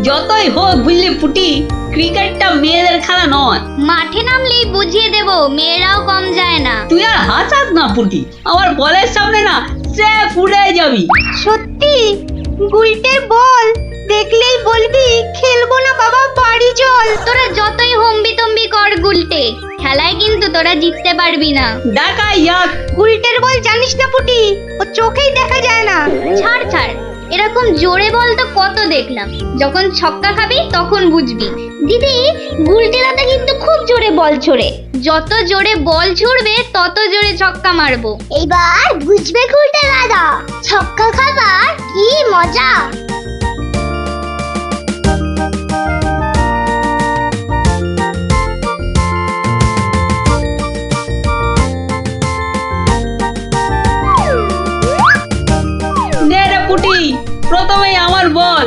যতই হোক বুঝলি পুটি, ক্রিকেটটা মেয়েদের খেলা নয়। মাঠে নামলেই বুঝিয়ে দেব, মেয়েরাও কম যায় না। তুই আর হাসাস না পুটি, আমার বলের সামনে না সে উড়ে যাবি। সত্যি গুলটের বল দেখলেই বলবি খেলবো না বাবা, বাড়ি চল। তোরা যতই হম্বি তম্বি কর গুলটে, খেলায় কিন্তু তোরা জিততে পারবি না। দেখা যাক। গুলটের বল জানিস না পুটি, ও চোখেই দেখা যায় না। ছাড় ছাড়, এরকম জোরে বল তো কত দেখলাম, যখন ছক্কা খাবি তখন বুঝবি। দিদি, গুলটে দাদা কিন্তু খুব জোরে বল ছোড়ে, যত জোরে বল ছুড়বে তত জোরে ছক্কা মারবো। এইবার বুঝবে গুলটে দাদা, ছক্কা খাবার কি মজা। নে রে পুটি, প্রথমেই আমার বল,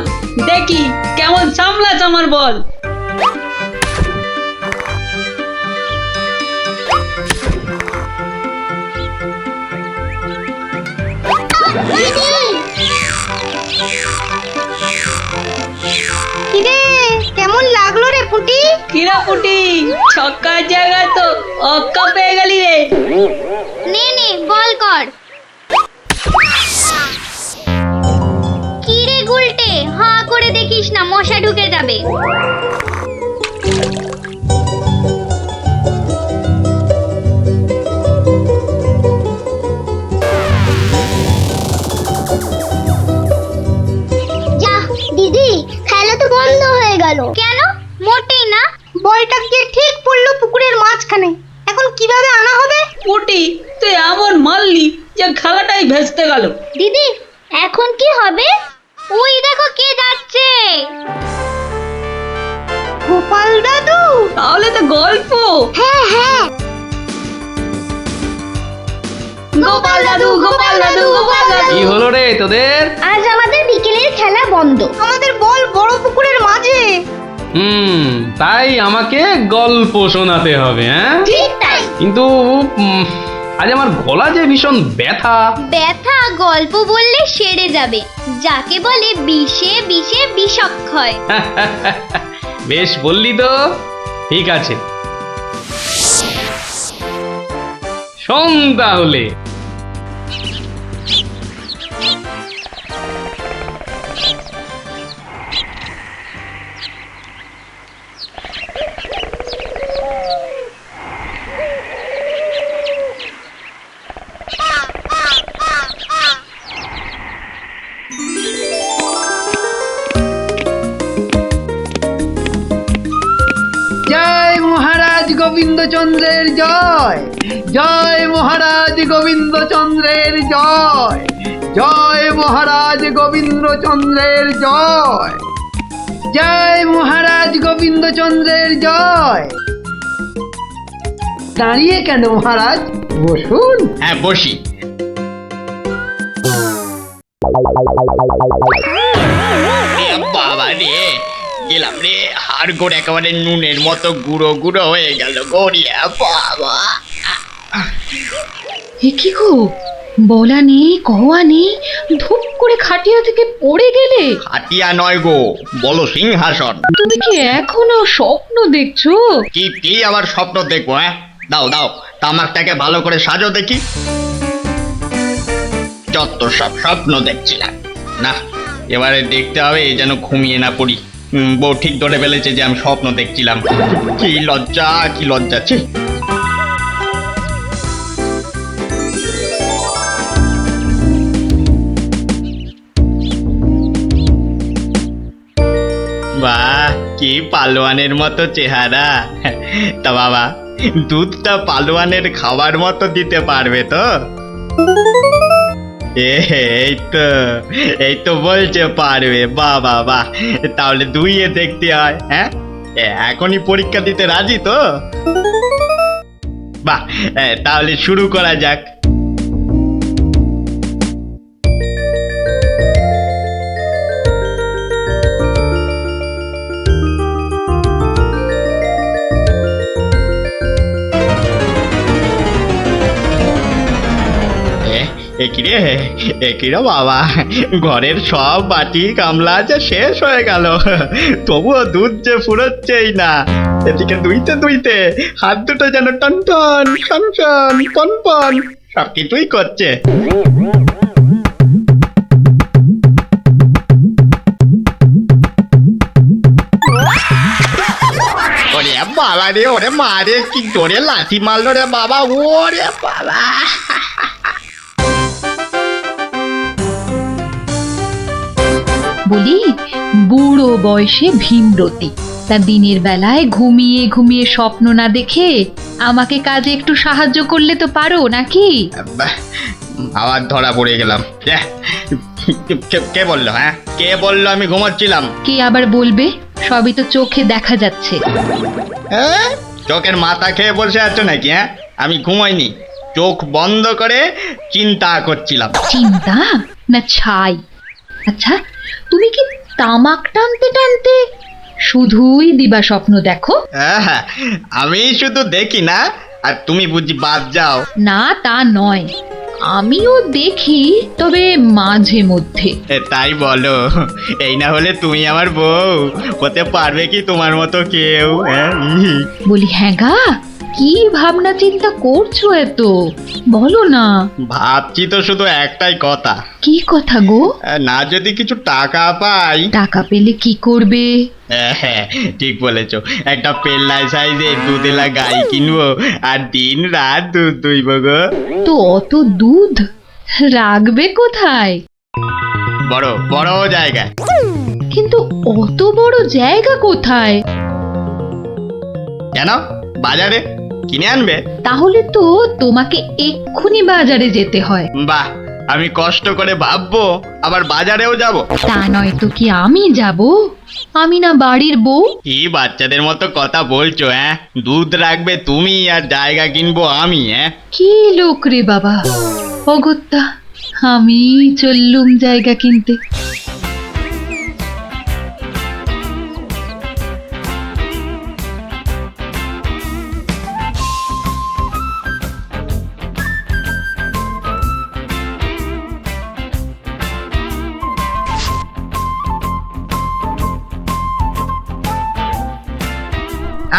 দেখি কেমন সামলাস আমার বল। কিরে কেমন লাগলো রে পুটি? কিরা পুটি, ছক্কার জায়গায় তো অক্কা পেয়ে গেলি রে। নে নে বল কর। কি রে গুলটে, হাঁ করে দেখিস না, মশা ঢুকে যাবে। যা দিদি, খেলা তো বন্ধ হয়ে গেল। কেন? মোটেই না। বলটা গিয়ে ঠিক পড়লো পুকুরের মাঝখানে, এখন কিভাবে আনা হবে? পুটি, তুই এমন মারলি যে খেলাটাই ভেস্তে গেল। দিদি, এখন কি হবে? ওই দেখো কে যাচ্ছে। গোপাল দাদু। তাহলে তো গল্প। হ্যাঁ হ্যাঁ, গোপাল দাদু, গোপাল দাদু, গোপাল দাদু। কি হলো রে তোদের? আজ আমাদের বিকেলের খেলা বন্ধ। আমাদের বল বড় পুকুরের মাঝে। তাই আমাকে গল্প শোনাতে হবে, হ্যাঁ? ঠিক তাই। কিন্তু আজ আমার গলা যে ভীষণ ব্যথা। ব্যথা গল্প বললে সেরে যাবে, যাকে বলে বিষে বিষে বিষক্ষয়। বেশ বললি তো, ঠিক আছে, শোন তাহলে। জয় মহারাজ গোবিন্দচন্দ্রের জয়, জয় মহারাজ গোবিন্দচন্দ্রের জয়, জয় মহারাজ গোবিন্দচন্দ্রের জয়, জয় মহারাজ গোবিন্দচন্দ্রের জয়। দাঁড়িয়ে কেন মহারাজ, বসুন। হ্যাঁ বসি। বাবা রে, গেলাম রে, হাড় গোড় একেবারে নুনের মতো গুঁড়ো গুঁড়ো হয়ে গেল গড়িয়া। বাবা, কি গো, বলা নেই কওয়া নেই, ধূপ করে খাটিয়া থেকে পড়ে গেলে। হাতিয়া নয় গো, বলো সিংহাসন। তুমি কি এখনো স্বপ্ন দেখছো? কি আবার স্বপ্ন দেখবো? হ্যাঁ, দাও দাও, তামাকটাকে ভালো করে সাজো দেখি। যত সব স্বপ্ন দেখছিলাম, না এবারে দেখতে হবে যেন ঘুমিয়ে না পড়ি। বউ ঠিক ধরে ফেলেছে যে আমি স্বপ্ন দেখছিলাম। কি লজ্জা, কি লজ্জা। ছি। বাহ, কি পালোয়ানের মতো চেহারা। তা বাবা, দুধটা পালোয়ানের খাবার মতো দিতে পারবে তো? এই তো বলছে পারবে। বাহ বাহ বাহ, তাহলে দুইয়ে দেখতে হয়। হ্যাঁ, এখনই পরীক্ষা দিতে রাজি তো? বাহ, তাহলে শুরু করা যাক। একিরে বাবা, ঘরের সব বাটি গামলা যে শেষ হয়ে গেল, তবুও দুধ যে ফুরোচ্ছেই না। এদিকে দুইতে দুইতে হাত দুটো যেন টন টন টন টন পন পন সব কিছুই করছে। ওরে বাবা রে, ওরে মা রে, কি জোরে লাথি মারলো রে বাবা, ওরে বাবা। বলি, বুড়ো বয়সে ভীমরতি, তা দিনের বেলায় ঘুমিয়ে ঘুমিয়ে স্বপ্ন না দেখে আমাকে কাজে একটু সাহায্য করলে তো পারো নাকি? বাহ, আবার ধরা পড়ে গেলাম। কে বললো? হ্যাঁ, কে বললো আমি ঘুমাচ্ছিলাম? কে আবার বলবে? সবই তো চোখে দেখা যাচ্ছে। হ্যাঁ, চোখের মাথা খেয়ে বসে আছো নাকি? হ্যাঁ, আমি ঘুমাইনি, চোখ বন্ধ করে চিন্তা করছিলাম। চিন্তা না ছাই? আচ্ছা, তুমি কি তামাক টানতে টানতে শুধুই দিবা স্বপ্ন দেখো? হ্যাঁ, আমি শুধু দেখি না, আর তুমি বুঝি বাদ যাও? না, তা নয়, আমিও দেখি, তবে মাঝে মধ্যে। তাই বলো? এই না হলে তুমি আমার বউ হতে পারবে কি তোমার মতো কেউ? হ্যাঁ, বলি, হ্যাঁ গা, কি ভাবনা চিন্তা করছো এত? বলো না। ভাবছি তো শুধু একটাই কথা। কি কথা গো? না যদি কিছু টাকা পাই। টাকা পেলে কি করবে? হ্যাঁ, ঠিক বলেছো, একটা পেল্লাই সাইজের দুধেলা গাই কিনবো আর দিন রাত দুধ দুইব গো। তো অত দুধ রাখবে কোথায়? বড় বড় জায়গায়। কিন্তু অত বড় জায়গা কোথায়? কেন? বাজারে কিনে আনবে? তাহলে তো তোমাকে এক্ষুনি বাজারে যেতে হয়। বাহ, আমি কষ্ট করে ভাববো আবার বাজারেও যাব? তা নয় তো কি আমি যাব? আমি না বাড়ির বউ? কি বাচ্চাদের মতো কথা বলছো? হ্যাঁ, দুধ রাখবে তুমি আর জায়গা কিনবো আমি? হ্যাঁ, কি লোক রে বাবা, অগত্যা আমি চললুম জায়গা কিনতে।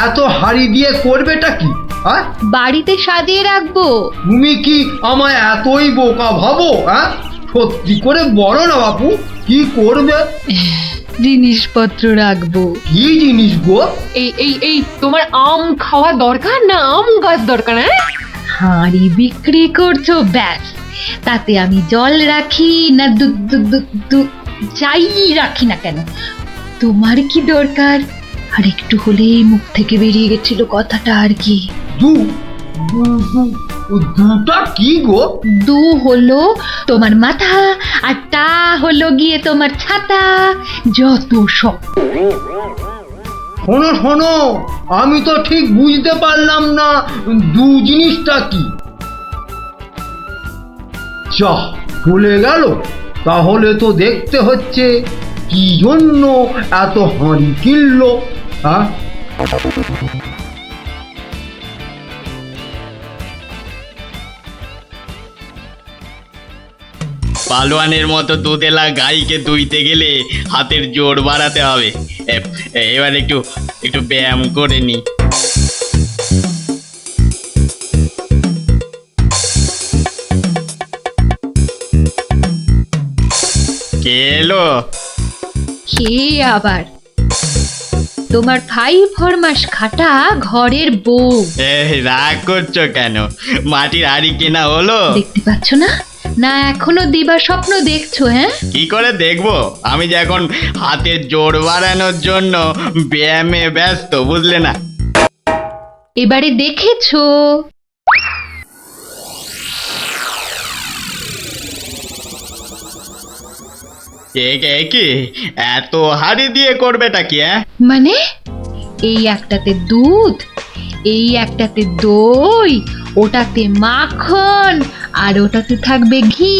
এত হাড়ি দিয়ে করবেটা কি? হ্যাঁ, বাড়িতে সাজিয়ে রাখবো। তুমি কি আমায় এতই বোকা ভাবো? হ্যাঁ, সত্যি করে বলো না বাপু, কি করবে? জিনিসপত্র রাখবো। কি জিনিস গো? এই তোমার আম খাওয়া দরকার না আম গাছ দরকার? হ্যাঁ, হাঁড়ি বিক্রি করছো, ব্যাস। তাতে আমি জল রাখি না দুধ দুধ দুধ দুধ যাই রাখি না কেন, তোমার কি দরকার? আর একটু হলেই মুখ থেকে বেরিয়ে গেছিল কথাটা আর কি। দুটা কি গো? দু হলো তোমার মাথা, আর টা হলো গিয়ে তোমার ছাতা, যত সব। শোনো শোনো, আমি তো ঠিক বুঝতে পারলাম না দু জিনিসটা কি। যা চলে গেল, তাহলে তো দেখতে হচ্ছে কি জন্য এত হাঁড়ি কিনলো। হ্যাঁ, পালোয়ানের মতো দুধেলা গাইকে দুইতে গেলে হাতের জোর বাড়াতে হবে। এবার একটু একটু ব্যায়াম করে নি। কে এলো? কে আবার? তোমার 5 ফরমাস খাটা ঘরের বউ। রাগ করছো কেন? মাটির হাড়ি কেনা হলো? দেখতে পাচ্ছ না? না এখনো দিবা স্বপ্ন দেখছো? হ্যাঁ, কি করে দেখবো? আমি যে এখন হাতের জোর বাড়ানোর জন্য ব্যায়ামে ব্যস্ত, বুঝলে না? এবারে দেখেছো? কি এত হাড়ি দিয়ে করবেটা কি? মানে এই একটাতে দুধ, এই একটাতে দই, ওটাতে মাখন, আর ওটাতে থাকবে ঘি।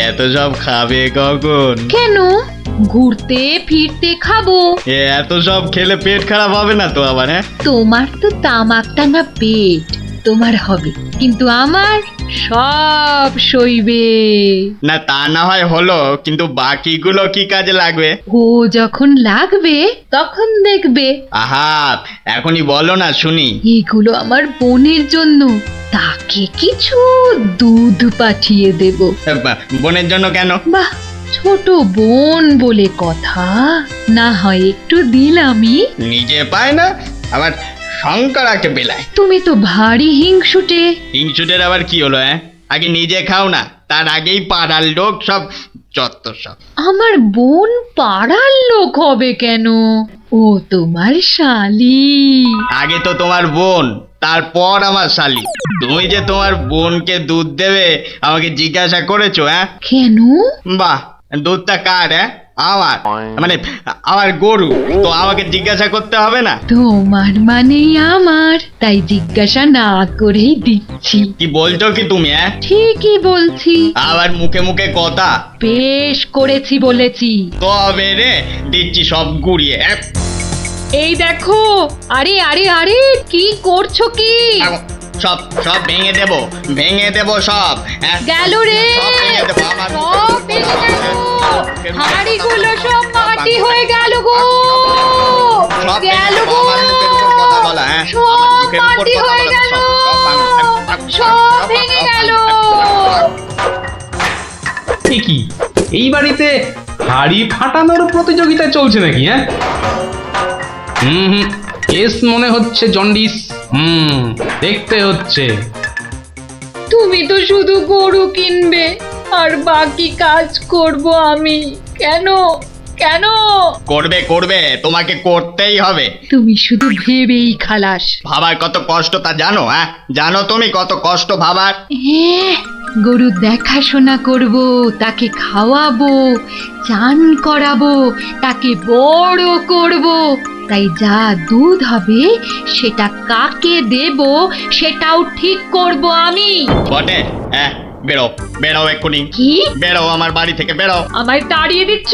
এত সব খাবে কখন? কেন? ঘুরতে ফিরতে খাবো। এত সব খেলে পেট খারাপ হবে না তো আবার? হ্যাঁ, তোমার তো তামাক টানা পেট, তোমার হবে, কিন্তু আমার সব সইবে। না তা না হয় হলো, কিন্তু বাকিগুলো কি কাজে লাগবে? ও যখন লাগবে তখন দেখবে। আহা, এখনই বলো না শুনি। এগুলো আমার বোনের জন্য, তাকে কিছু দুধ পাঠিয়ে দেব। বোনের জন্য কেন? বাহ, ছোট বোন বলে কথা, না হয় একটু দিলামই। নিজে পায় না, আবার শঙ্করাকে বেলায়। তুমি তো ভারী হিংসুটে। হিংসুটের আবার কি হলো? আগে নিজে খাও না, তার আগেই পাড়ার লোক সব যত সব। আমার বোন পাড়ার লোক হবে কেন? ও তোমার শালি। আগে তো তোমার বোন, তারপর আমার শালি। তুমি যে তোমার বোনকে দুধ দেবে আমাকে জিজ্ঞাসা করেছো? কেন? বাহ, দুধটা কার? আমার, মানে আমার গরু, তো আমাকে জিজ্ঞাসা করতে হবে না? তোমার মানেই আমার, তাই জিজ্ঞাসা না করেই দিচ্ছি। কি বলছো কি তুমি? ঠিকই বলছি। আবার মুখে মুখে কথা। বেশ করেছি বলেছি। তবে রে দিচ্ছি সব গুড়িয়ে। এই দেখো, আরে আরে আরে, কি করছো কি? সব সব ভেঙে দেবো, ভেঙে দেবো সব। গেল রে, সব ভেঙে দেবো। আমার সব ভেঙে গেল। হাঁড়িগুলো সব মাটি হয়ে গেল গো, সব গেল গো, আমার মুখের উপর কথা বলা। সব মাটি হয়ে গেল, সব ভেঙে গেল। কি এই বাড়িতে হাড়ি ফাটানোর প্রতিযোগিতা চলছে নাকি? হুম, কেস মনে হচ্ছে জন্ডিস। দেখতে হচ্ছে। তুমি তো শুধু গরু কিনবে আর বাকি কাজ করব আমি। কেন কেন? করবে করবে, তোমাকে করতেই হবে। তুমি শুধু ভেবেই খালাস। ভাবার কত কষ্ট তা জানো? জানো তুমি কত কষ্ট ভাবার? গরু দেখাশোনা করব, তাকে খাওয়াবো, চান করাবো, তাকে বড় করব, তাই যা দুধ হবে সেটা কাকে দেব সেটাও ঠিক করব আমি। বটে? বেরো বেরো এক্ষুনি। কি? বেরো আমার বাড়ি থেকে, বেরো। আমায় তাড়িয়ে দিচ্ছ?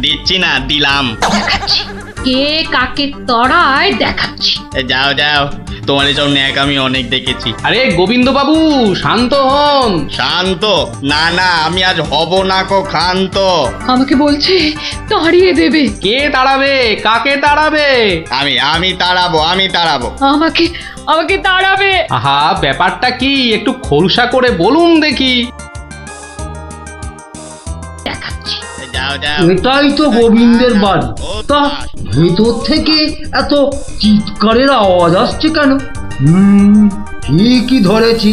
দিচ্ছি না, দিলাম। দেখাচ্ছি কে কাকে তড়ায়, দেখাচ্ছি। যাও যাও, তোমার এসব ন্যাক আমি অনেক দেখেছি। আরে গোবিন্দ বাবু, শান্ত হন। শান্ত? না না, আমি আজ হব না কো ক্ষান্ত। আমাকে বলছে তাড়িয়ে দেবে। কে তাড়াবে? কাকে তাড়াবে? আমি তাড়াবো, আমি তাড়াবো। আমাকে আমাকে তাড়াবে। আহা, ব্যাপারটা কি একটু খোলসা করে বলুন দেখি। দেখাচ্ছি। যাও যাও। এটাই তো গোবিন্দের বাড়ি। তা ভেতর থেকে এত চিৎকারের আওয়াজ আসছে কেন? ঠিকই ধরেছি,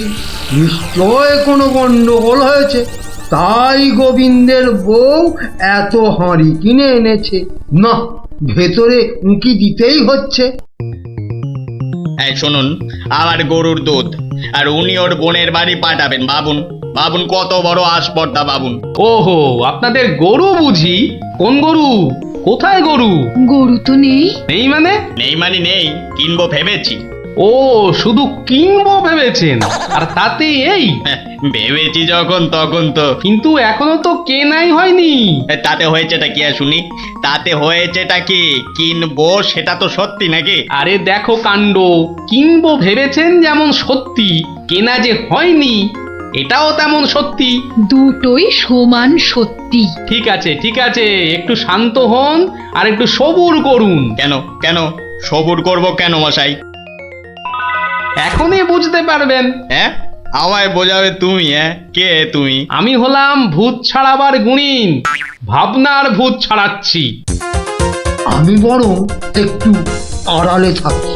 নিশ্চয় কোনো গন্ডগোল হয়েছে, তাই গোবিন্দের বউ এত হাঁড়ি কিনে এনেছে। না, ভেতরে উঁকি দিতেই হচ্ছে। এই শুনুন, আমার গরুর দুধ, আর উনি ওর বোনের বাড়ি পাঠাবেন। ভাবুন ভাবুন, কত বড় আসপর্দা ভাবুন। ওহো, আপনাদের গরু বুঝি? কোন গরু? কোথায় গরু? গরু তো নেই। নেই মানে? নেই মানে নেই, কিনবো ভেবেছি। ও, শুধু কিনবো ভেবেছেন? আর তাতে এই? ভেবেছি যখন তখন তো। কিন্তু এখনো তো কেনাই হয়নি। তাতে হয়েছেটা কি শুনি? তাতে হয়েছেটা কি? কিনবো সেটা তো সত্যি নাকি? আরে দেখো কাণ্ড, কিনবো ভেবেছেন যেমন সত্যি, কেনা যে হয়নি এটাও তেমন সত্যি। দুটোই সমান সত্যি। ঠিক আছে ঠিক আছে, একটু শান্ত হন আর একটু সবুর করুন। কেন কেন সবুর করব কেন মশাই? এখনই বুঝতে পারবেন। আমায় বোঝাবে তুমি? কে তুমি? আমি হলাম ভূত ছাড়াবার গুণিন, ভাবনার ভূত ছাড়াচ্ছি। আমি বরং একটু আড়ালে থাকি।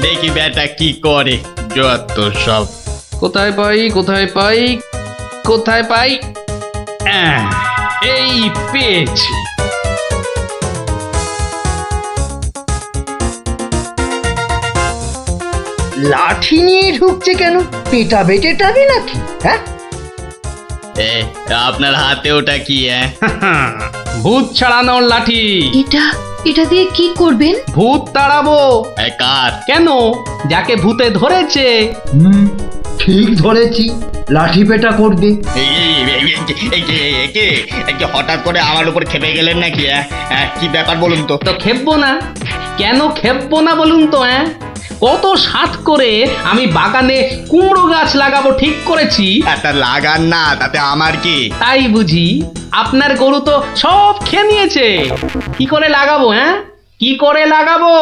দেখি বেটা কি করে, যত সব। কোথায় পাই কোথায় পাই কোথায় পাই? এই পেয়েছি। লাঠি নিয়ে ঢুকছে কেন? পেটা বেটেটাবি নাকি? আপনার হাতে ওটা কি? ভূত ছাড়ানোর লাঠি। এটা দিয়ে কি করবেন? ভূত তাড়াবো। কার? কেন? যাকে ভূতে ধরেছে। ঠিক ধরেছি, লাঠি পেটা করবে। হঠাৎ করে আমার উপর খেপে গেলেন নাকি? কি ব্যাপার বলুন তো? তো খেপবো না? কেন খেপবো না বলুন তো? কত সাত করে আমি বাগানে কুমড়ো গাছ লাগাবো ঠিক করেছি। একটা লাগান না, তাতে আমার কি? তাই বুঝি আপনার গরু তো সব খেয়ে নিয়েছে। কি করে লাগাবো? হ্যাঁ, কি করে লাগাবো?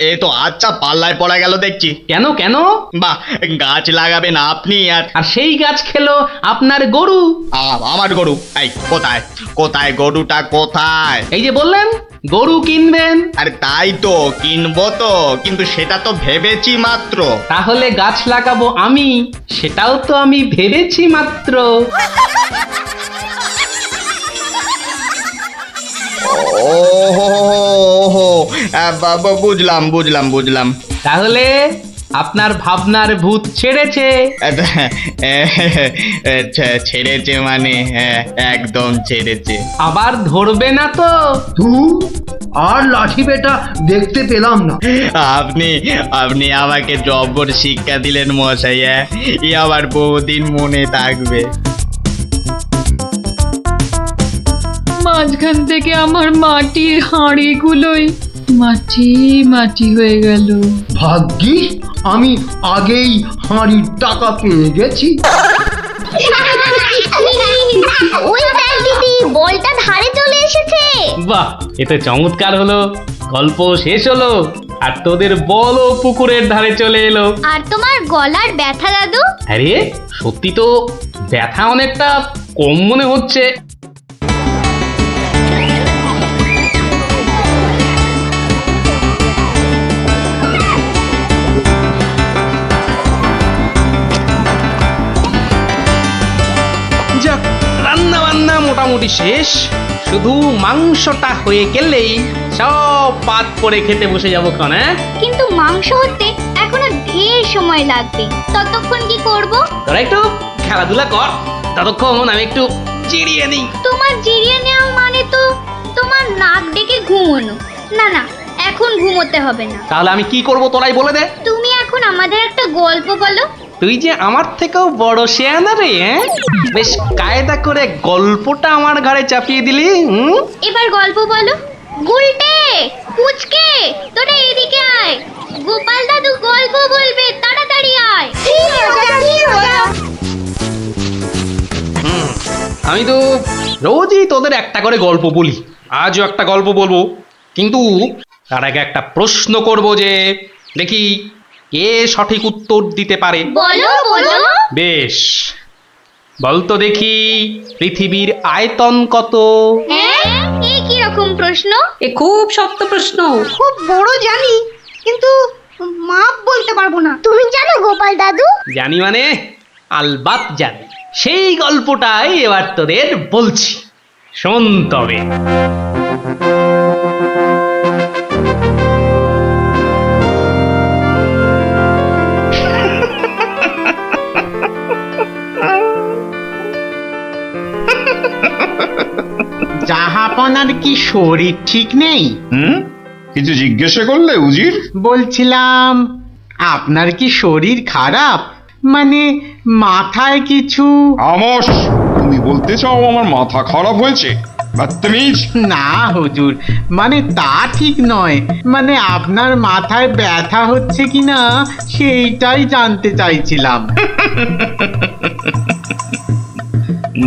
এ তো আচ্ছা পাল্লায় পড়া গেল দেখছি। কেন কেন? বাহ, গাছ লাগাবেন আপনি আর আর সেই গাছ খেলো আপনার গরু। আমার গরু? এই কোথায় কোথায় গরুটা কোথায়? এই যে বললেন গরু কিনবেন। আরে তাই তো কিনবো তো, কিন্তু সেটা তো ভেবেছি মাত্র। তাহলে গাছ লাগাবো আমি, সেটাও তো আমি ভেবেছি মাত্র। ওহো, বুঝলাম বুঝলাম বুঝলাম। তাহলে আপনার ভাবনার ভূত ছেড়েছে। ছেড়েছে মানে? হ্যাঁ, একদম ছেড়েছে। আবার ধরবে না তো? তুই আর লাঠি বেটা দেখতে পেলাম না। আপনি আপনি আমাকে জব্বর শিক্ষা দিলেন মশাই। ই আবার বহুদিন মনে থাকবে। মাঝখান থেকে আমার মাটির হাঁড়িগুলোই মাটি মাটি হয়ে গেল। ভাগ্যিস আমি আগেই হাঁড়ির টাকা পেয়ে গেছি। ওই দেখ দিদি, বলটা ধারে চলে এসেছে। বাহ, এ তো চমৎকার হলো। গল্প শেষ হলো আর তোদের বলও পুকুরের ধারে চলে এলো। আর তোমার গলার ব্যথা দাদু? আরে সত্যি তো ব্যথা অনেকটা কম মনে হচ্ছে। যাক, রান্না বান্না মোটামুটি শেষ। শুধু মাংসটা হয়ে গেলেই সব পাত করে খেতে বসে যাবো ক্ষণ। হ্যাঁ, কিন্তু মাংস হতে এখনো ঢের সময় লাগবে। ততক্ষণ কি করব? তোরা একটু খেলাধুলা কর, ততক্ষণ আমি একটু চিড়িয়ে নিই। তোমার জিরিয়ে নেওয়া মানে তো তোমার নাক ডেকে ঘুমোনো। না না, এখন ঘুমোতে হবে না। তাহলে আমি কি করব তোরাই বলে দে। তুমি এখন আমাদের একটা গল্প বলো। তুই যে আমার থেকেও বড় শেয়ানা রে। হ্যাঁ, বেশ কায়দা করে গল্পটা আমার ঘাড়ে চাপিয়ে দিলি। এবার গল্প বলো। গুলটে, পুচকে, তোরা এদিকে আয়। গোপাল দাদু গল্প বলবে, তাড়াতাড়ি আয়। আমি তো রোজই তোদের একটা করে গল্প বলি, আজও একটা গল্প বলবো, কিন্তু তার আগে একটা প্রশ্ন করব, যে দেখি কে সঠিক উত্তর দিতে পারে। বলো বলো। বেশ, বলতো দেখি পৃথিবীর আয়তন কত? হ্যাঁ, এই কি রকম প্রশ্ন? এ খুব শক্ত প্রশ্ন। খুব বড় জানি, কিন্তু মাপ বলতে পারবো না। তুমি জানো গোপাল দাদু? জানি মানে আলবাত জানি। সেই গল্পটাই এবার তোদের বলছি, শোন তবে। জাহাপনার কি শরীর ঠিক নেই? কিছু জিজ্ঞাসা করলে উজির? বলছিলাম আপনার কি শরীর খারাপ, মানে মাথায় কিছু? আমস, তুমি বলতে চাও আমার মাথা খারাপ হয়েছে? বদতমিজ! না হুজুর, মানে তা ঠিক নয়, মানে আপনার মাথায় ব্যথা হচ্ছে কিনা সেইটাই জানতে চাইছিলাম।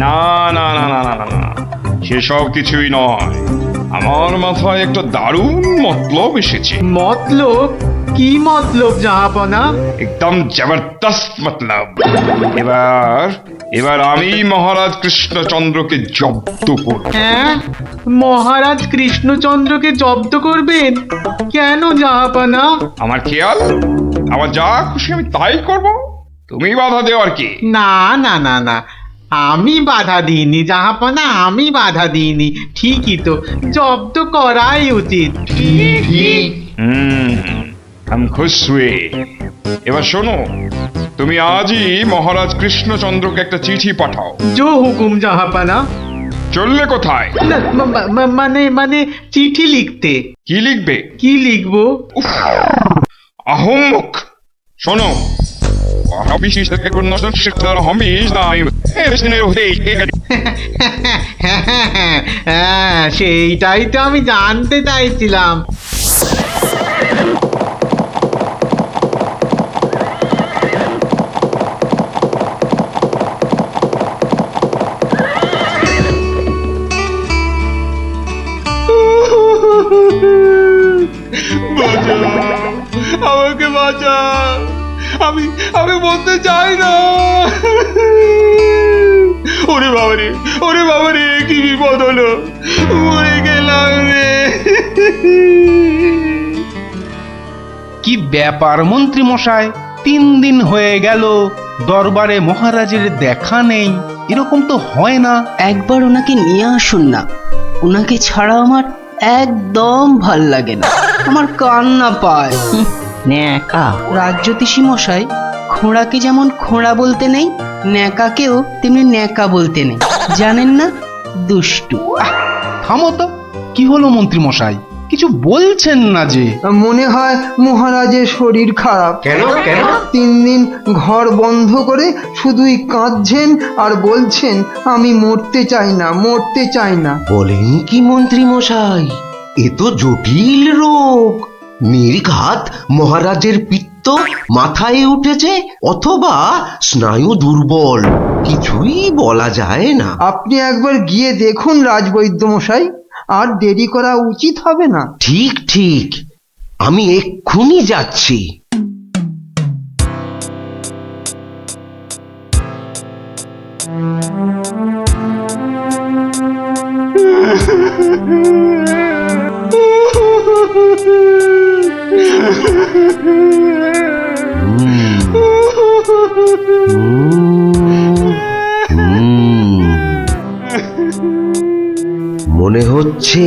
না না না না না না না, সেসব কিছুই নয়। আমার মাথায় একটা দারুণ মতলব এসেছে। মতলব? কি মতলব জাহাপনা? একদম জবরদস্ত মতলব। এবার আমি মহারাজ কৃষ্ণচন্দ্রকে জব্দ করব। হ্যাঁ, মহারাজ কৃষ্ণচন্দ্রকে জব্দ করবেন? কেন জাহাপনা? আমার খেয়াল, আমার যা খুশি আমি তাই করব, তুমি বাধা দেওয়ার কি? না না না না, আমি বাধা দিইনি জাহাপনা, আমি বাধা দিইনি। ঠিকই তো, জব্দ করাই উচিত। আমি খুশ হুয়ে। এবার শোনো, তুমি আজই মহারাজ কৃষ্ণচন্দ্রকে একটা চিঠি পাঠাও। জো হুকুম জাহাপনা। চললে কোথায়? না, মানে চিঠি লিখতে। কি লিখবে? কি লিখবো? আহম্মক! শোনো, হ্যাঁ, সেইটাই তো আমি জানতে চাইছিলাম। আমাকে বাঁচা, আমি আমি বলতে চাই না। ওরে বাবারে কি বিপদ হলো, মরে গেলাম রে। কি ব্যাপার মন্ত্রী মশাই, 3 দিন হয়ে গেল দরবারে মহারাজের দেখা নেই, এরকম তো হয় না। একবার ওনাকে নিয়ে আসুন না, ওনাকে ছাড়া আমার একদম ভাল লাগে না, আমার কান্না পায়। ন্যাকা রাজজ্যোতিষী মশাই, খোঁড়াকে যেমন খোঁড়া বলতে নেই, ন্যাকাকেও তেমনি ন্যাকা বলতে নেই, জানেন না? দুষ্টু। থামো তো, কি হলো মন্ত্রী মশাই, কিছু বলছেন না যে? মনে হয় মহারাজের শরীর খারাপ। কেন কেন? 3 দিন ঘর বন্ধ করে শুধুই কাঁদছেন আর বলছেন আমি মরতে চাই না, মরতে চাই না। বলেন কি মন্ত্রী মশাই, এ তো জটিল রোগ। নির্ঘাত মহারাজের পিত্ত মাথায় উঠেছে অথবা স্নায়ু দুর্বল, কিছুই বলা যায় না। আপনি একবার গিয়ে দেখুন রাজবৈদ্য মশাই, আর দেরি করা উচিত হবে না। ঠিক ঠিক, আমি এক্ষুনি যাচ্ছি। মনে হচ্ছে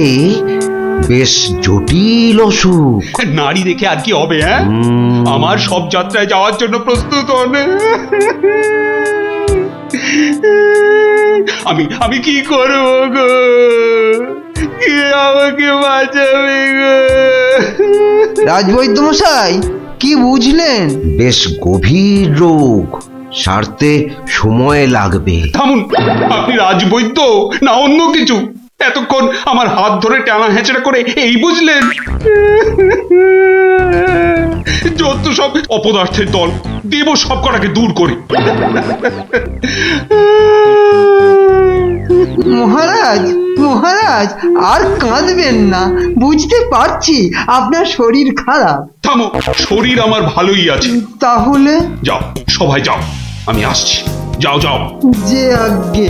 বেশ জটিল অসুখ। নারী দেখে আর কি হবে? হ্যাঁ, আমার সব যাত্রায় যাওয়ার জন্য প্রস্তুত হন। আমি কি করবো গো? কে আমাকে বাঁচাবে গো? রাজবৈদ্য মশাই, কি বুঝলেন? বেশ গভীর রোগ, সারতে সময় লাগবে। থামুন, আপনি রাজবৈদ্য না অন্য কিছু? এতক্ষণ আমার হাত ধরে টানা হেঁচড়া করে এই বুঝলেন? যত সব অপদার্থের দল, দেব সব কটাকে দূর করে। মহারাজ মহারাজ, আর কাঁদবেন না, বুঝতে পারছি আপনার শরীর খারাপ। থামো, শরীর আমার ভালোই আছে। তাহলে যাও, সবাই যাও, আমি আসছি। যাও যাও। যে আজ্ঞে।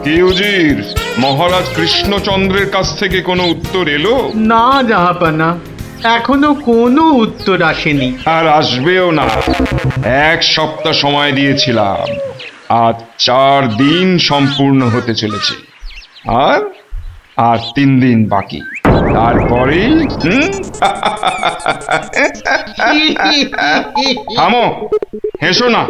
কি উজির, মহারাজ কৃষ্ণচন্দ্রের কাছ থেকে কোনো উত্তর এলো? না জাহাপানা, এখনো কোনো উত্তর আসেনি। আর আসবেও না। 1 সপ্তাহ সময় দিয়েছিলাম, আজ 4 দিন সম্পূর্ণ হতে চলেছে, আর 3 দিন বাকি। তারপরেই থামো, হেসো না।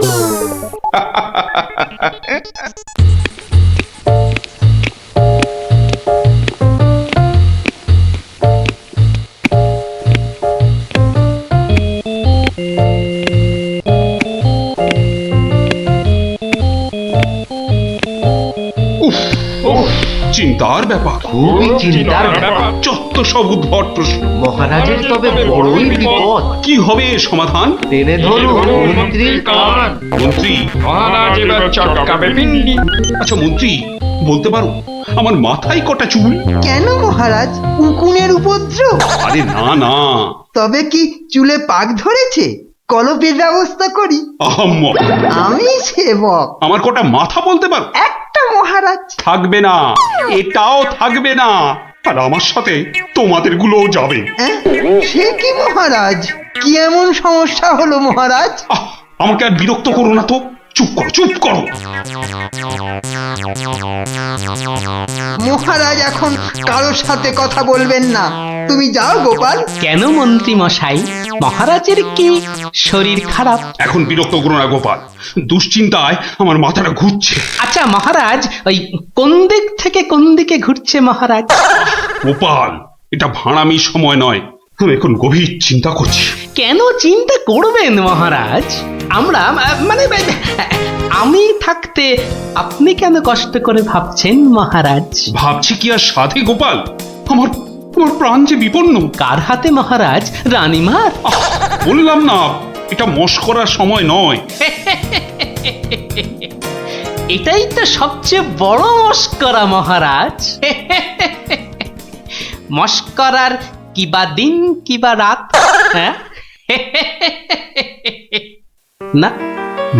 চিন্তার ব্যাপার, খুবই চিন্তার ব্যাপার। যত সব উদ্ভট প্রশ্ন। মহারাজের তবে বড়ই বিপদ। কি হবে এর সমাধান? টেনে ধরুন মন্ত্রীর কান। মন্ত্রী, আচ্ছা মন্ত্রী, বলতে পারো আমার মাথায় কটা চুল? কেন মহারাজ, উকুনের উপদ্রব? আরে না না। তবে কি চুলে পাক ধরেছে? কলপের ব্যবস্থা করি। আহাম্মক। আমি সেবক। আমার কটা মাথা বলতে পারো? একটা মহারাজ। থাকবে না, এটাও থাকবে না, আর আমার সাথে তোমাদের গুলোও যাবে। সে কি মহারাজ, কি এমন সমস্যা হলো মহারাজ? আমাকে আর বিরক্ত করো না তো, চুপ করো চুপ করো। মহারাজ এখন কারোর সাথে কথা বলবেন না, তুমি যাও গোপাল। কেন মন্ত্রী মশাই, মহারাজের কি শরীর খারাপ? এখন বিরক্ত করো না গোপাল, দুশ্চিন্তায় আমার মাথাটা ঘুরছে। আচ্ছা মহারাজ, ওই কোন দিক থেকে কোন দিকে ঘুরছে মহারাজ? গোপাল, এটা ভাঁড়ামি সময় নয়, আমি এখন গভীর চিন্তা করছি। কেন চিন্তা করবেন মহারাজ? আমরা মানে আমি থাকতে আপনি কেন কষ্ট করে ভাবছেন মহারাজ? ভাবছি কি আর সাধে গোপাল? আমার আমার প্রাণ যে বিপন্ন। কার হাতে মহারাজ? রানীমার? বললাম না, এটা মস্করার সময় নয়। এটাই তো সবচেয়ে বড় মস্করা মহারাজ। মস্করার কিবা দিন কিবা রাত। হ্যাঁ? না,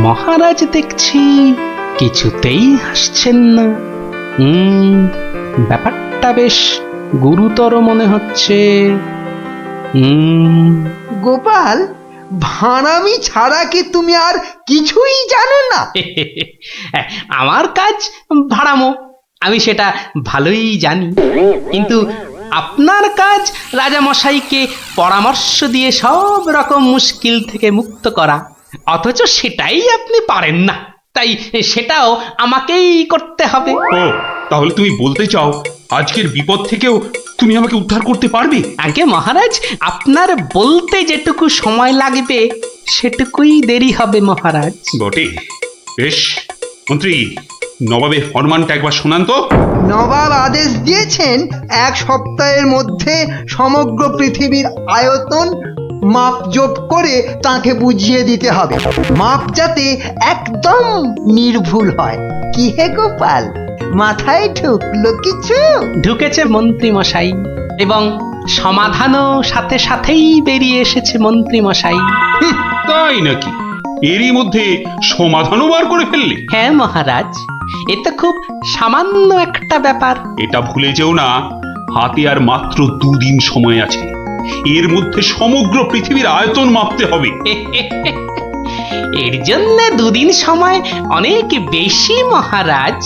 মহারাজ দেখছি কিছুতেই হাসছেন না। ব্যাপারটা বেশ গুরুতর মনে হচ্ছে। গোপাল, ভাঁড়ামি ছাড়া কি তুমি আর কিছুই জানো না? আমার কাজ ভাড়ামো, আমি সেটা ভালোই জানি। কিন্তু আপনার কাজ রাজামশাইকে পরামর্শ দিয়ে সব রকম মুশকিল থেকে মুক্ত করা, অথচ সেটাই আপনি পারেন না। তাই সেটাও আমাকেই করতে হবে। ও, তাহলে তুমি বলতে চাও আজকের বিপদ থেকেও তুমি আমাকে উদ্ধার করতে পারবে? আগে মহারাজ, আপনার বলতে যেটুকু সময় লাগবে সেটুকুই দেরি হবে মহারাজ। বটে, বেশ। মন্ত্রী, নবাবের ফরমানটা একবার শোনান তো। নবাব আদেশ দিয়েছেন 1 সপ্তাহের মধ্যে সমগ্র পৃথিবীর আয়তন মাপজোপ করে তাকে বুঝিয়ে দিতে হবে, মাপ যাতে একদম নির্ভুল হয়। কি হে গোপাল, মাথায় ঢুকলো কিছু? ঢুকেছে মন্ত্রী মশাই, এবং সমাধানও সাথে সাথেই বেরিয়ে এসেছে মন্ত্রী মশাই। তাই নাকি? এরই মধ্যে সমাধানও বার করে ফেললে? হ্যাঁ মহারাজ, এ তো খুব সামান্য একটা ব্যাপার। এটা ভুলে যেও না, হাতে আর মাত্র 2 দিন সময় আছে। এর মধ্যে সমগ্র পৃথিবীর আয়তন মাপতে হবে। এর জন্য 2 দিন সময় অনেক বেশি মহারাজ।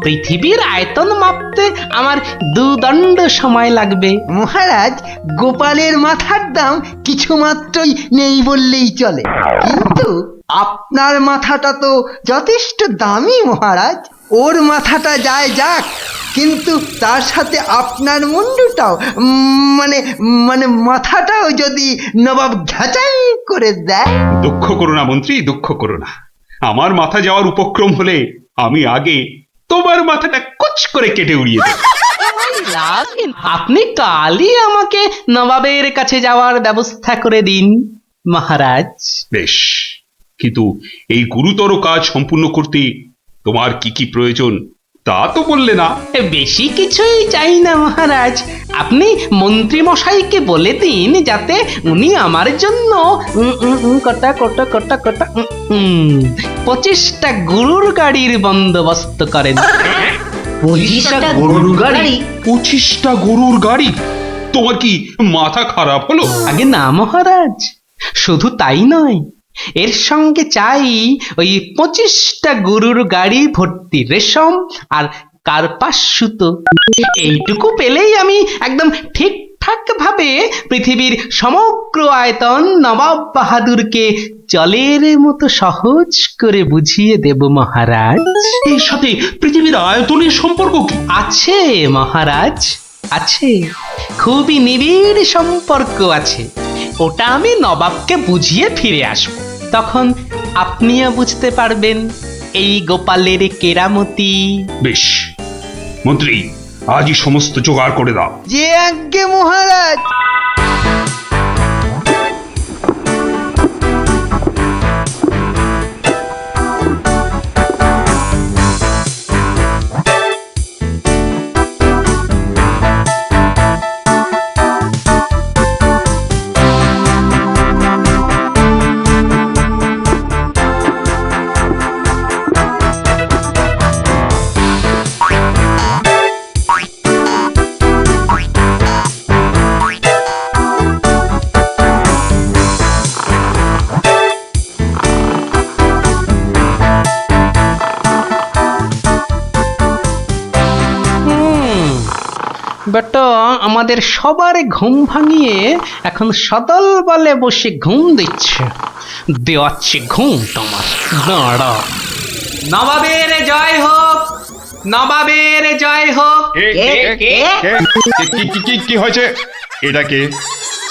পৃথিবীর আয়তন মাপতে আমার 2 দণ্ড সময় লাগবে। মহারাজ, গোপালের মাথার দাম কিছু মাত্রই নেই বললেই চলে, কিন্তু আপনার মাথাটা তো যথেষ্ট দামি মহারাজ। ওর মাথাটা যায় যাক, কিন্তু তার সাথে আপনার মুন্ডুটাও, মানে মানে মাথাটাও যদি নবাব ঘাচাই করে দেয়। দুঃখ করো না মন্ত্রী, দুঃখ করো না। আমার মাথা যাওয়ার উপক্রম হলে আমি আগে তোমার মাথাটা কুচ করে কেটে উড়িয়ে দেব। আপনি কালই আমাকে নবাবের কাছে যাওয়ার ব্যবস্থা করে দিন মহারাজ। বেশ, কিন্তু এই গুরুতর কাজ সম্পূর্ণ করতে তোমার কি কি প্রয়োজন তা তো বললে না। বেশি কিছুই চাই না মহারাজ, আপনি মন্ত্রী মশাইকে বলে দিন যাতে উনি আমার জন্য কটা 25টা গরুর গাড়ির বন্দোবস্ত করেন। 25টা গরুর গাড়ি? 25টা গরুর গাড়ি? তোমার কি মাথা খারাপ হলো? আগে না মহারাজ, শুধু তাই নয়, এর সঙ্গে চাই ওই 25টা গরুর গাড়ি ভর্তি রেশম আর কার্পাস সুতো। এইটুকু পেলেই আমি একদম ঠিকঠাক ভাবে পৃথিবীর সমগ্র আয়তন নবাব বাহাদুরকে জলের মতো সহজ করে বুঝিয়ে দেব মহারাজ। এর সাথে পৃথিবীর আয়তনের সম্পর্ক কি? আছে মহারাজ, আছে, খুবই নিবিড় সম্পর্ক আছে। ওটা আমি নবাবকে বুঝিয়ে ফিরে আসব, তখন আপনিও বুঝতে পারবেন এই গোপালের কেরামতি। বেশ মন্ত্রী, আজই সমস্ত জোগাড় করে দাও। যে আজ্ঞে মহারাজ। বেটা আমাদের সবার ঘুম ভাঙিয়ে এখন সদল বলে বসে ঘুম দিচ্ছে। দেওয়াচ্ছে ঘুম তোমার, দাঁড়া। নবাবের জয় হোক, নবাবের জয় হোক। কি হয়েছে? এটাকে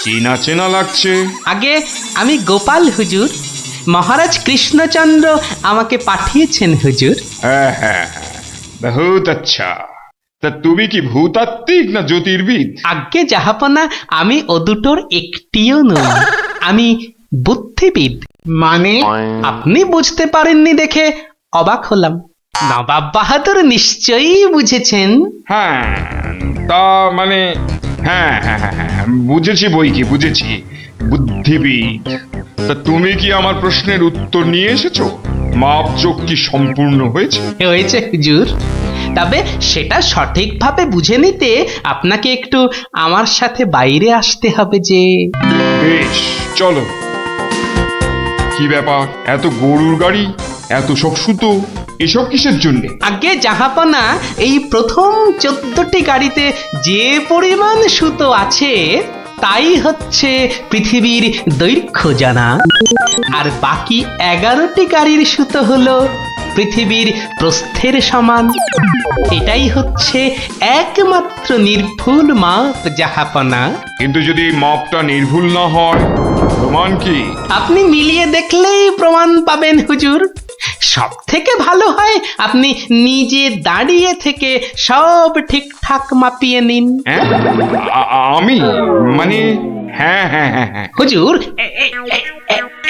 চেনা চেনা লাগছে। আগে আমি গোপাল হুজুর, মহারাজ কৃষ্ণচন্দ্র আমাকে পাঠিয়েছেন হুজুর। হ্যাঁ হ্যাঁ হ্যাঁ, বহুত আচ্ছা। তা তুমি কি ভূতাত্ত্বিক না জ্যোতির্বিদ? আজ্ঞে জাহাপনা, আমি ও দুটোর একটিও নই, আমি বুদ্ধিবিদ। মানে আপনি বুঝতে পারেননি দেখে অবাক হলাম। নবাব বাহাদুর নিশ্চয়ই বুঝেছেন। হ্যাঁ, তা মানে হ্যাঁ হ্যাঁ হ্যাঁ হ্যাঁ, বুঝেছি বই কি, বুঝেছি, বুদ্ধিবিদ। তা তুমি কি আমার প্রশ্নের উত্তর নিয়ে এসেছো? মাপযোগ কি সম্পূর্ণ হয়েছে? হয়েছে হুজুর, তবে সেটা সঠিকভাবে বুঝে নিতে আপনাকে একটু আমার সাথে বাইরে আসতে হবে যে। বেশ, চলো। কি ব্যাপার, এত গরুর গাড়ি, এত সব সুতো, এসব কিসের জন্যে? আগে জাহাপনা, এই প্রথম 14টি গাড়িতে যে পরিমাণ সুতো আছে তাই হচ্ছে পৃথিবীর দৈর্ঘ্য জানা, আর বাকি 11টি গাড়ির সুতো হলো পৃথিবীর প্রস্থের সমান। এটাই হচ্ছে একমাত্র নির্ভুল মাপ জাহাপনা। কিন্তু যদি এই মাপটা নির্ভুল না হয়, প্রমাণ কি? আপনি মিলিয়ে দেখলেই প্রমাণ পাবেন হুজুর। সব থেকে ভালো হয় আপনি নিজে দাঁড়িয়ে থেকে সব ঠিকঠাক মাপিয়ে নিন। হ্যাঁ, আমি মানে হ্যাঁ হ্যাঁ হ্যাঁ হ্যাঁ হুজুর,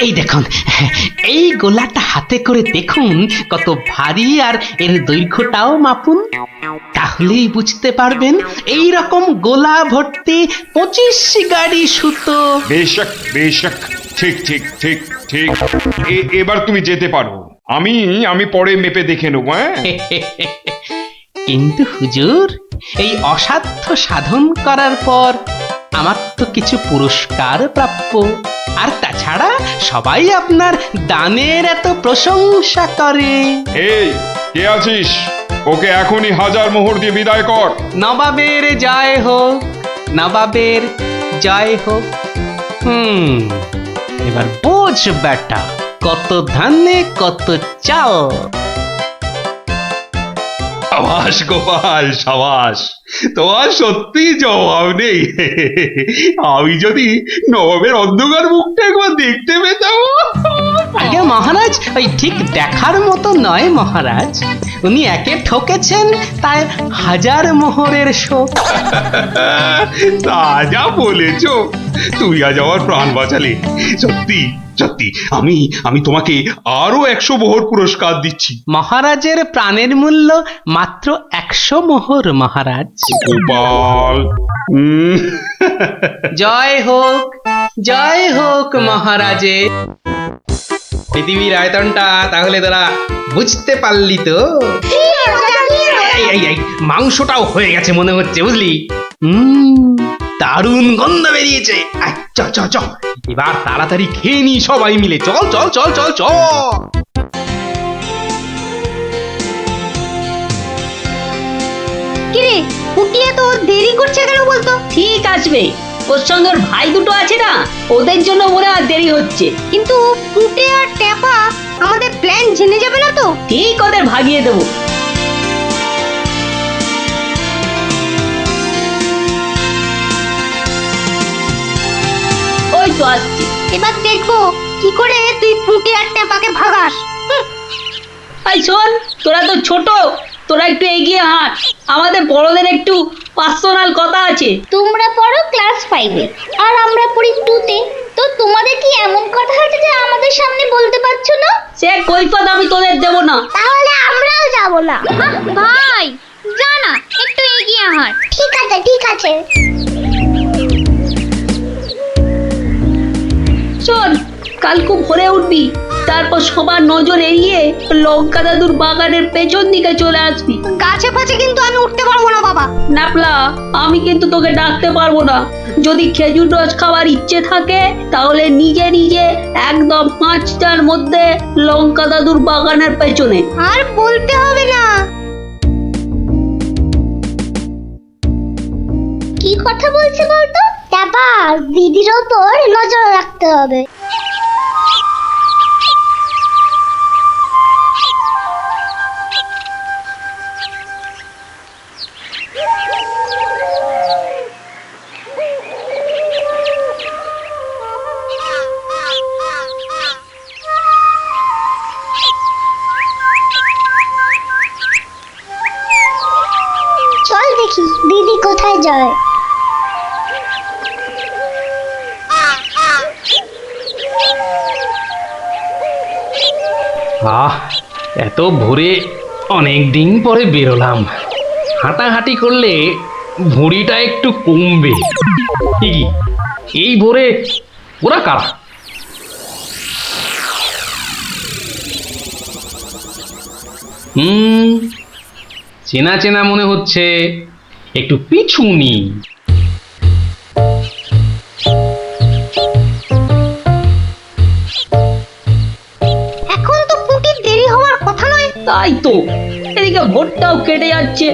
এই দেখুন, এই গোলাটা হাতে করে দেখুন কত ভারী, আর এর দৈর্ঘ্যটাও মাপুন, তাহলেই বুঝতে পারবেন এই রকম গোলা ভর্তি 25 গাড়ি সুতো। বেশক বেশক, ঠিক ঠিক ঠিক ঠিক। এবার তুমি যেতে পারো, আমি পরে মেপে দেখে নেবো। হ্যাঁ, কিন্তু হুজুর, এই অসাধ্য সাধন করার পর আমার তো কিছু পুরস্কার প্রাপ্য, আর তাছাড়া সবাই আপনার দানের এত প্রশংসা করে। এই কে আছিস? ওকে এখনই 1000 মোহর দিয়ে বিদায় কর। নবাবের জয় হোক, নবাবের জয় হোক। এবার বোঝ বেটা, কত ধানে কত চাল। সাবাস গোপাল, সাবাস, তোমার সত্যি জবাব নেই। আমি যদি নবাবের অন্ধকার মুখটা একবার দেখতে পেতাম। আগে মহারাজ, ওই ঠিক দেখার মতো নয় মহারাজ, উনি একে ঠকেছেন, তাই 1000 মোহরের শোক। তা যা বলেছ, তুই আজ আমার প্রাণ বাঁচালে। সত্যি সত্যি, আমি তোমাকে আরো 100 মোহর পুরস্কার দিচ্ছি। মহারাজের প্রাণের মূল্য মাত্র 100 মোহর মহারাজ। গোপাল, জয় হোক, জয় হোক মহারাজের। পৃথিবীর আয়তনটা তাহলে তোরা বুঝতে পারলি তো? এই মাংসটাও হয়ে গেছে মনে হচ্ছে, বুঝলি? দারুণ গন্ধ বেরিয়েছে। চ চ চ, এবার তাড়াতাড়ি খেয়ে নি সবাই মিলে। চল চল চল চল চল। কিরে, পুটিয়ে তো দেরি করছে কেন বলতো? ঠিক আসবে, ওর সঙ্গে ওর ভাই দুটো আছে না, ওদের জন্য মনে হয় দেরি হচ্ছে। কিন্তু পুটে আর ট্যাপা আমাদের প্ল্যান জেনে যাবে না তো? ঠিক ওদের ভাগিয়ে দেবো। ওই তো আসছে। এবার দেখবো কি করে তুই পুটে আর ট্যাপাকে ভাগাস। এই শোন, তোরা তো ছোট, তোরা একটু এগিয়ে হাঁট, আমাদের বড়দের একটু পার্সোনাল কথা আছে। তোমরা পড়ো ক্লাস 5-এ, আর আমরা পড়ি 2-তে। তো তোমাদের কি এমন কথা আছে যে আমাদের সামনে বলতে পারছো না? সে কৈফত আমি তোদের দেবো না। তাহলে আমরাও যাব না। ভাই যা না, একটু এগিয়ে হাঁট। ঠিক আছে ঠিক আছে। শোন, কাল খুব ভোরে উঠবি, তারপর সবার নজর এড়িয়ে লঙ্কা দাদুর বাগানের পেছন দিকে চলে আসবি। গাছে ফাছে কিন্তু আমি উঠতে পারবো না বাবা। নাপলা, আমি কিন্তু তোকে ডাকতে পারবো না। যদি খেজুর রস খাওয়ার ইচ্ছে থাকে তাহলে নিজে নিজে একদম 5টার মধ্যে লঙ্কা দাদুর বাগানের পেছনে। আর বলতে হবে না। কি কথা বলছে বলতো? ট্যাপা, দিদির ওপর নজর রাখতে হবে। চল দেখি দিদি কোথায় যায়। এত ভোরে অনেক দিন পরে বেরোলাম। হাঁটাহাঁটি করলে ভুঁড়িটা একটু কমবে। কি এই ভোরে ওরা কারা? চেনা চেনা মনে হচ্ছে, একটু পিছু নি। এখন তো পুটির দেরি হওয়ার কথা নয়। তাই তো, এদিকে ভোরটাও কেটে যাচ্ছে।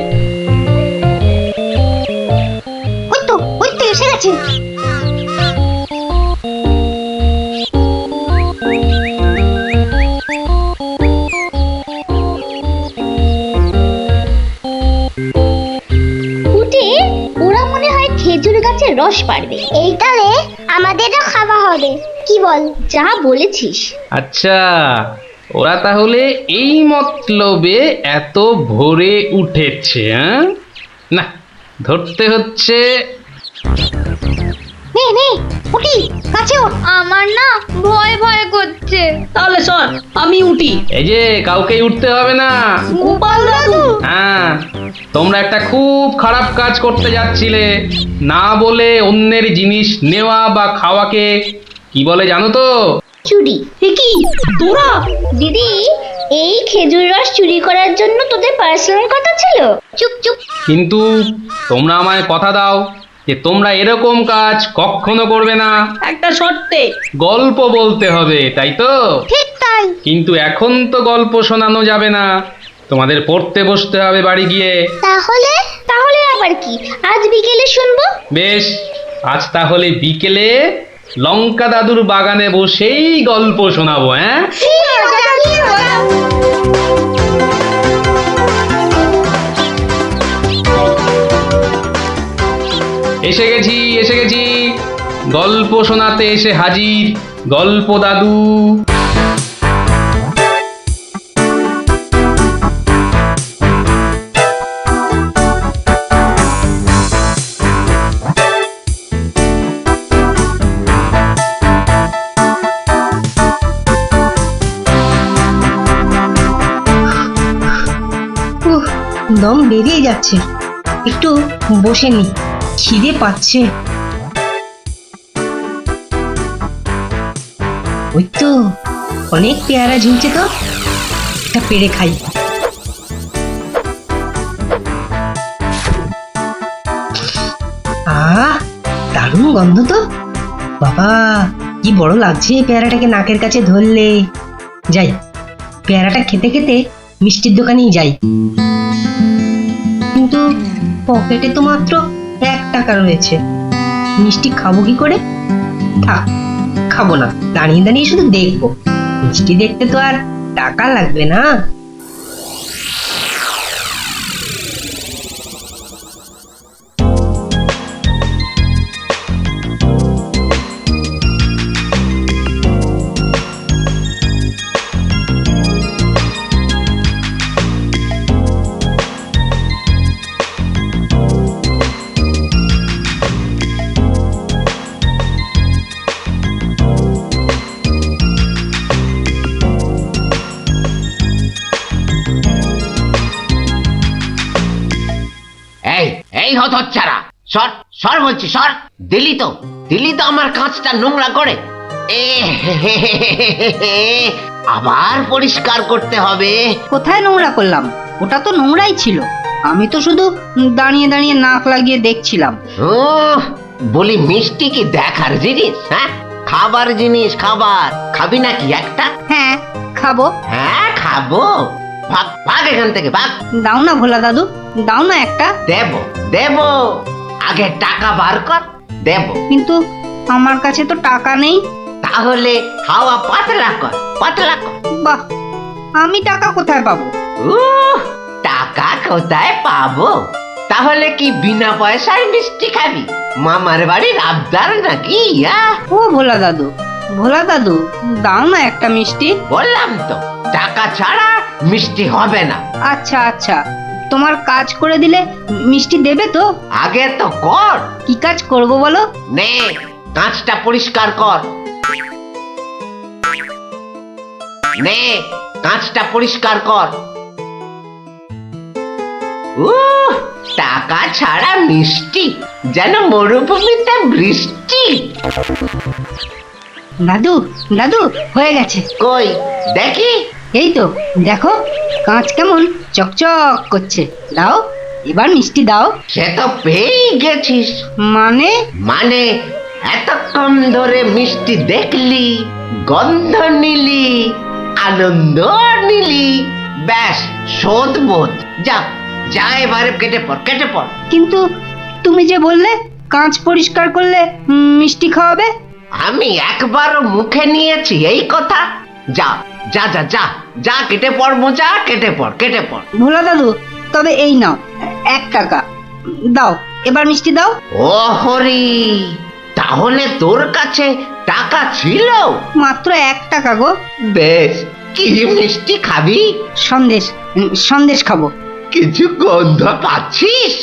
ওই তো এসে গেছে। উঠে ওরা মনে হয় খেজুর গাছের রস পাড়বে। এইটারে আমাদেরও খাওয়া হবে, কি বল? যা বলেছিস। আচ্ছা, ওরা তাহলে এই মতলবে এত ভোরে উঠেছে। না, ধরতে হচ্ছে। নে পুটি, কাছে ওঠ। আমার না ভয় ভয় করছে। তাহলে সর, আমি উঠি। এই যে, কাউকে উঠতে হবে না। গোপাল দাদু, হ্যাঁ, তোমরা একটা খুব খারাপ কাজ করতে যাচ্ছিলে। না বলে অন্যের জিনিস নেওয়া বা খাওয়াকে কি বলে জানো তো? চুরি। কি তোরা? দিদি, এই খেজুর রস চুরি করার জন্য তোদের পার্সোনাল কথা ছিল? চুপ চুপ। কিন্তু তোমরা আমায় কথা দাও যে তোমরা এরকম কাজ কখনো করবে না। একটা শর্তে। গল্প বলতে হবে, তাই তো? ঠিক তাই। কিন্তু এখন তো গল্প শোনানো যাবে না, তোমাদের পড়তে বসতে হবে বাড়ি গিয়ে। তাহলে তাহলে আবার কি, আজ বিকেলে শুনবো। বেশ, আজ তাহলে বিকেলে লঙ্কা দাদুর বাগানে বসেই গল্প শোনাবো। হ্যাঁ, এসে গেছি গল্প শোনাতে এসে হাজির গল্প দাদু। দম বেরিয়ে যাচ্ছে, একটু বসে নি, খিদে পাচ্ছে। ওই তো অনেক পেয়ারা ঝুলছে, তো একটা পেড়ে খাই। দারুণ গন্ধ তো। বাবা, কি বড় লাগছে পেয়ারাটাকে নাকের কাছে ধরলে। যাই, পেয়ারাটা খেতে খেতে মিষ্টির দোকানেই যাই। কিন্তু পকেটে তো মাত্র 1 টাকা রয়েছে, মিষ্টি খাবো কি করে? থাক, খাবো না, দাঁড়িয়ে দাঁড়িয়ে শুধু দেখবো। মিষ্টি দেখতে তো আর টাকা লাগবে না। এই হতচ্ছাড়া, সর সর বলছি, সর। দিলি তো আমার কাঁচটা নোংরা করে। আবার পরিষ্কার করতে হবে। কোথায় নোংরা করলাম? ওটা তো নোংরাই ছিল। আমি তো শুধু দাঁড়িয়ে দাঁড়িয়ে নাক লাগিয়ে দেখছিলাম। বলি, মিষ্টি কি দেখার জিনিস? হ্যাঁ, খাবার জিনিস। খাবার খাবি নাকি একটা? হ্যাঁ, খাবো। হ্যাঁ, খাবো। ভাগ ভাগ এখান থেকে, ভাগ। দাও না ভোলা দাদু, দাও না একটা। দেব, আগে টাকা বার কর, দেব। কিন্তু আমার কাছে তো টাকা নেই। তাহলে হাওয়া পাতলা কর, পাতলা কর। বাহ, আমি টাকা কোথায় পাবো? টাকা কোথায় পাবো? তাহলে কি বিনা পয়সায় মিষ্টি খাবি? মামার বাড়ির আবদার নাকি? ও ভোলা দাদু, দাও না একটা মিষ্টি। বললাম তো, টাকা ছাড়া মিষ্টি হবে না। আচ্ছা, তোমার কাজ করে দিলে মিষ্টি দেবে তো? আগে তো কর। কি কাজ করব বলো? নে, কাঁচটা পরিষ্কার কর। নে, কাঁচটা পরিষ্কার কর। টাকা ছাড়া মিষ্টি যেন মরুভূমিতে বৃষ্টি। দাদু দাদু হয়ে গেছে। কই দেখি। এই তো দেখো, কাঁচ কেমন চকচক করছে। দাও, এবার মিষ্টি দাও। সে তো পেয়েই গেছিস। মানে? মানে এতক্ষণ ধরে মিষ্টি দেখলি, গন্ধ নিলি, আনন্দ নিলি, ব্যাস শোধ বোধ। যা যা, এবারে কেটে পড়, কেটে পড়। কিন্তু তুমি যে বললে কাঁচ পরিষ্কার করলে মিষ্টি খাওয়াবে। আমি একবারও মুখে নিয়েছি এই কথা? যা যা যা যা যা, কেটে পড় মোজা, কেটে পড়, কেটে পড়। ভোলা দাদু, তবে এই নাও 1 টাকা দাও, এবার মিষ্টি দাও। ও হরি, তাহলে তোর কাছে টাকা ছিল? মাত্র 1 টাকা গো। বেশ, কি মিষ্টি খাবি? সন্দেশ, সন্দেশ খাবো। কিছু গন্ধ পাচ্ছিস?